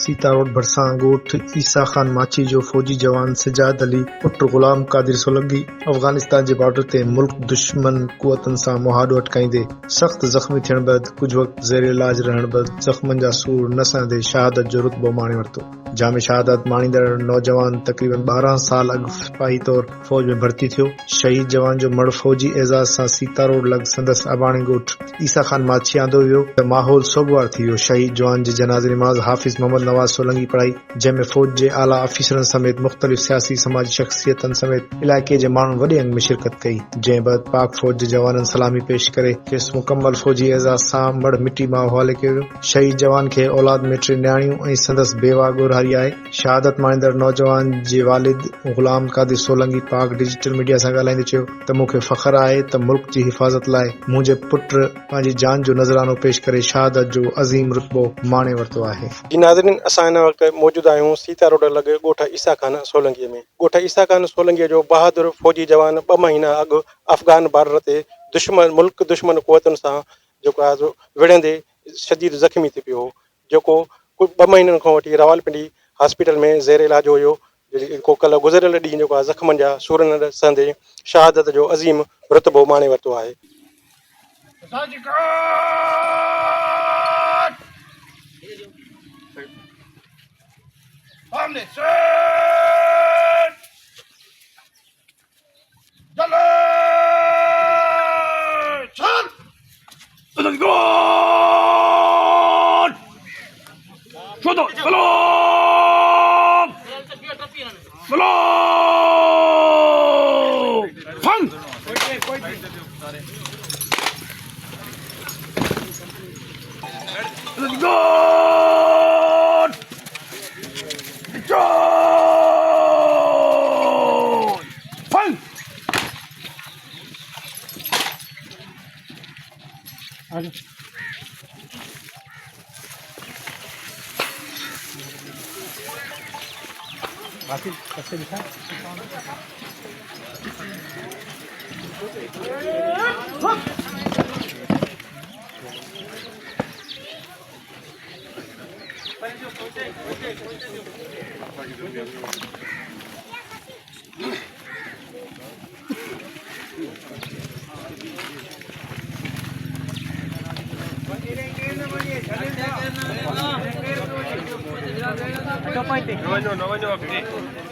Sita road भरिसां ॻोठ ईसा खान माची जो फौजी जवान सिजाद अली पुट ग़ुलाम कादिर सोलंकी अफ़गानिस्तान जे बॉर्डर ते मुल्क दुश्मन क़ुवतनि सां मुहाॾो अटकाईंदे सख़्त ज़ख़्मी थियण बैदि कुझु वक़्तु ज़ेर इलाज रहण बैदि ज़ख़्मनि जा सूर न सहंदे शहादत जो रुतबो माणे वरितो। जाम शहादत माणींदड़ नौजवान तक़रीबन 12 साल अॻु सिपाही तौर फौज में भर्ती थियो। शहीद जवान जो मड़ फौजी एज़ाज़ सां सीता रोड लॻ संदसि अबाणे ॻोठ ईसा खान माछी आंदो वियो त माहौल सोगवार थी वियो। शहीद जवान जे जनाज़े नमाज़ हाफ़िज़ मोहम्मद नवाज़ सोलंकी पढ़ाई, जंहिंमें फौज जे आला अफ़ीसरनि समेत मुख़्तलिफ़ सियासी समाजी शख़्सियतनि समेत इलाइक़े जे माण्हुनि वॾे अंग में शिरकत कई। जंहिं बैदि पाक फौज जे जवाननि सलामी पेश करे खेसि मुकमल फौजी एज़ाज़ सां मड़ मिटी मां हवाले कयो वियो। शहीद जवान खे औलाद में 3 न्याणियूं ऐं संदसि बेवा ॻोरहारी आहे। शहादत माणींदड़ नौजवान जे वालिद ग़ुलाम कादिर सोलंकी पाक डिजिटल मीडिया सां ॻाल्हाईंदे चयो त मूंखे फ़ख़्रु आहे त मुल्क जी हिफ़ाज़त लाइ मुंहिंजे पुट पंहिंजी जान जो नज़रानो पेश करे शहादत जो अज़ीम रुतबो माणे वरितो आहे। नाज़रीन, असां हिन वक़्तु मौजूदु आहियूं सीता रोड लॻे ॻोठ ईसा खान सोलंकीअ में। ॻोठ ईसा खान सोलंकीअ जो बहादुर फौजी जवान 2 महीना अॻु अफ़गान बॉर्डर ते मुल्क दुश्मन क़ुवतनि सां जेको आहे विढ़ंदे शदीद ज़ख़्मी थी पियो हो, जेको 2 महीननि खां वठी रावलपिंडी हॉस्पिटल में ज़ेर इलाज हुयो। जेको कल्ह गुज़िरियल ॾींहुं जेको आहे ज़ख़्मनि जा सूर न सहंदे शहादत जो अज़ीम रुतबो माणे वरितो आहे। No,